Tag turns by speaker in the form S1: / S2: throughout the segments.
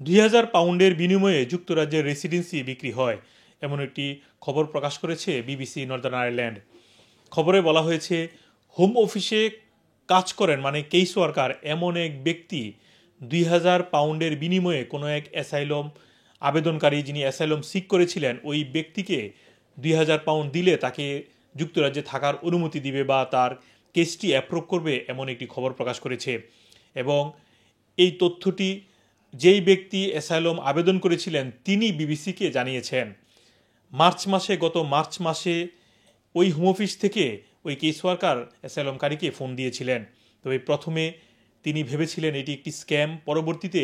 S1: ২,০০০ পাউন্ডের বিনিময়ে যুক্তরাজ্যের রেসিডেন্সি বিক্রি হয়, এমন একটি খবর প্রকাশ করেছে বিবিসি নর্দার্ন আয়ারল্যান্ড। খবরে বলা হয়েছে, হোম অফিসে কাজ করেন মানে কেস ওয়ার্কার এমন এক ব্যক্তি ২,০০০ পাউন্ডের বিনিময়ে কোনো এক অ্যাসাইলম আবেদনকারী যিনি অ্যাসাইলম সিক করেছিলেন ওই ব্যক্তিকে ২,০০০ পাউন্ড দিলে তাকে যুক্তরাজ্যে থাকার অনুমতি দিবে বা তার কেসটি অ্যাপ্রুভ করবে, এমন একটি খবর প্রকাশ করেছে। এবং এই তথ্যটি যেই ব্যক্তি অ্যাসাইলম আবেদন করেছিলেন তিনি বিবিসিকে জানিয়েছেন। গত মার্চ মাসে ওই হোম অফিস থেকে ওই কেস ওয়ার্কার অ্যাসাইলমকারীকে ফোন দিয়েছিলেন। তবে প্রথমে তিনি ভেবেছিলেন এটি একটি স্ক্যাম। পরবর্তীতে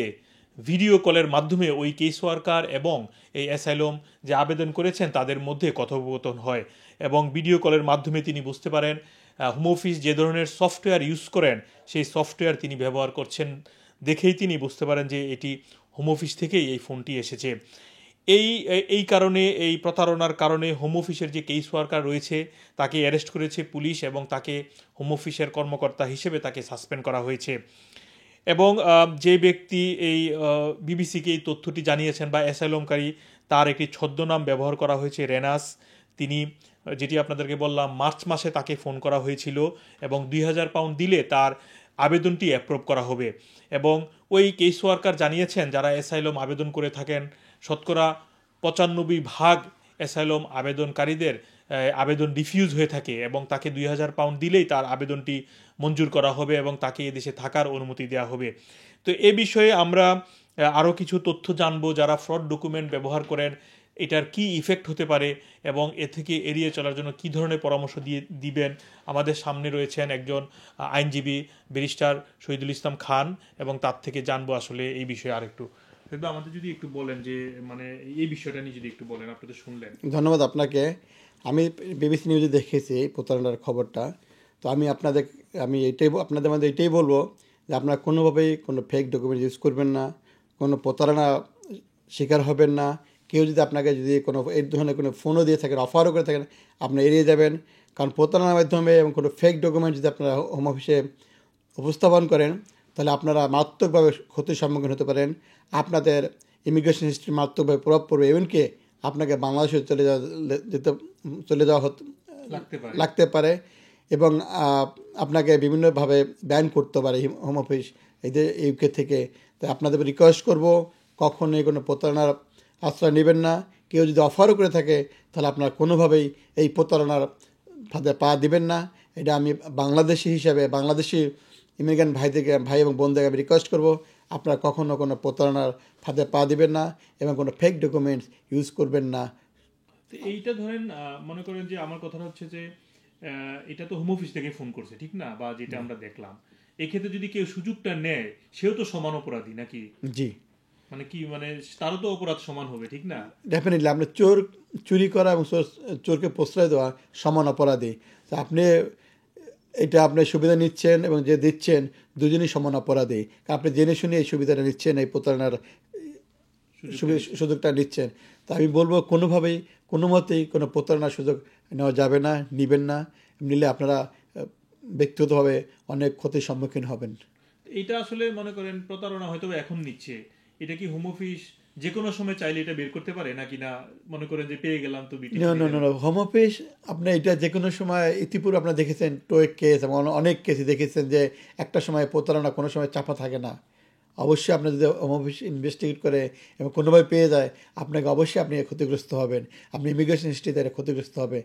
S1: ভিডিও কলের মাধ্যমে ওই কেস ওয়ার্কার এবং এই অ্যাসাইলম যে আবেদন করেছেন তাদের মধ্যে কথোপকথন হয় এবং ভিডিও কলের মাধ্যমে তিনি বুঝতে পারেন হোম অফিস যে ধরনের সফটওয়্যার ইউজ করেন সেই সফটওয়্যার তিনি ব্যবহার করছেন দেখেই তিনি বুঝতে পারেন যে এটি হোম অফিস থেকেই এই ফোনটি এসেছে। এই এই কারণে এই প্রতারণার কারণে হোম অফিসের যে কেস ওয়ার্কার রয়েছে তাকে অ্যারেস্ট করেছে পুলিশ এবং তাকে হোম অফিসের কর্মকর্তা হিসেবে তাকে সাসপেন্ড করা হয়েছে। এবং যে ব্যক্তি এই বিবিসিকে এই তথ্যটি জানিয়েছেন বা অ্যাসাইলমকারী তার একটি ছদ্মনাম ব্যবহার করা হয়েছে রেনাস। তিনি যেটি আপনাদেরকে বললাম মার্চ মাসে তাকে ফোন করা হয়েছিল এবং ২,০০০ পাউন্ড দিলে তার আবেদনটি অ্যাপ্রুভ করা হবে। এবং ওই কেস ওয়ার্কার জানিয়েছেন যারা অ্যাসাইলম আবেদন করে থাকেন শতকরা ৯৫% অ্যাসাইলম আবেদনকারীদের আবেদন রিফিউজ হয়ে থাকে এবং তাকে ২,০০০ পাউন্ড দিলেই তার আবেদনটি মঞ্জুর করা হবে এবং তাকে এদেশে থাকার অনুমতি দেওয়া হবে। তো এ বিষয়ে আমরা আরও কিছু তথ্য জানবো, যারা ফ্রড ডকুমেন্ট ব্যবহার করেন এটার কি ইফেক্ট হতে পারে এবং এ থেকে এড়িয়ে চলার জন্য কী ধরনের পরামর্শ দিবেন। আমাদের সামনে রয়েছেন একজন আইনজীবী ব্যারিস্টার শহীদুল ইসলাম খান এবং তার থেকে জানবো আসলে এই বিষয়ে আরেকটু। কিন্তু আমাদের যদি একটু বলেন যে মানে এই বিষয়টা নিয়ে যদি একটু বলেন, আপনি তো শুনলেন।
S2: ধন্যবাদ আপনাকে। আমি বিবিসি নিউজে দেখেছি প্রতারণার খবরটা। তো আমি আপনাদের মধ্যে এটাই বলবো যে আপনারা কোনোভাবেই কোনো ফেক ডকুমেন্ট ইউজ করবেন না, কোনো প্রতারণা শিকার হবেন না। কেউ যদি আপনাকে কোনো এই ধরনের কোনো ফোনও দিয়ে থাকেন, অফারও করে থাকেন, আপনি এড়িয়ে যাবেন। কারণ প্রতারণার মাধ্যমে এবং কোনো ফেক ডকুমেন্ট যদি আপনারা হোম অফিসে উপস্থাপন করেন তাহলে আপনারা মারাত্মকভাবে ক্ষতির সম্মুখীন হতে পারেন। আপনাদের ইমিগ্রেশন হিস্ট্রি মারাত্মকভাবে প্রভাব পড়বে, এমনকি আপনাকে বাংলাদেশে চলে যাওয়া লাগতে পারে এবং আপনাকে বিভিন্নভাবে ব্যান করতে পারে হোম অফিস এদের ইউকে থেকে। তাই আপনাদের রিকোয়েস্ট করব কখনোই কোনো প্রতারণার আশ্রয় নেবেন না। কেউ যদি অফারও করে থাকে তাহলে আপনারা কোনোভাবেই এই প্রতারণার ফাঁদে পা দিবেন না। এটা আমি বাংলাদেশি হিসাবে বাংলাদেশি ইমিগ্রেন্ট ভাই এবং বোনদেরকে আমি রিকোয়েস্ট করবো আপনারা কখনও কোনো প্রতারণার ফাঁদে পা দিবেন না এবং কোনো ফেক ডকুমেন্টস ইউজ করবেন না।
S1: এইটা ধরেন মনে করেন যে আমার কথাটা হচ্ছে যে এটা তো হোম অফিস থেকে ফোন করছে ঠিক না, বা যেটা আমরা দেখলাম এক্ষেত্রে যদি কেউ সুযোগটা নেয় সেও তো সমান অপরাধী নাকি?
S2: জি,
S1: মানে কি মানে তারও তো অপরাধ সমান হবে ঠিক না?
S2: ডেফিনেটলি আপনার চুরি করা এবং চোরকে প্রশ্রয় দেওয়া সমান অপরাধী। তো আপনি সুবিধা নিচ্ছেন এবং যে দিচ্ছেন দুজনই সমান অপরাধী। আপনি জেনে শুনে এই সুবিধাটা নিচ্ছেন, এই প্রতারণার সুযোগটা নিচ্ছেন। তো আমি বলবো কোনোভাবেই কোনো মতেই কোনো প্রতারণার সুযোগ নেওয়া যাবে না, নেবেন না। নিলে আপনারা ব্যক্তিগতভাবে অনেক ক্ষতির সম্মুখীন হবেন।
S1: এটা আসলে মনে করেন প্রতারণা হয়তো এখন নিচ্ছে, এটা কি হোম অফিস যে কোনো সময় চাইলে এটা বের করতে পারে নাকি? না মনে করেন যে পেয়ে গেলাম তো
S2: হোম অফিস আপনি এটা যে কোনো সময় ইতিপূর্বে আপনারা দেখেছেন টোয়েক কেস এবং অনেক কেসই দেখেছেন যে একটা সময় প্রতারণা কোনো সময় চাপা থাকে না। অবশ্যই আপনার যদি হোম অফিস ইনভেস্টিগেট করে এবং কোনোভাবে পেয়ে যায় আপনাকে অবশ্যই আপনি ক্ষতিগ্রস্ত হবেন, আপনি ইমিগ্রেশন হিস্ট্রিতে ক্ষতিগ্রস্ত হবে।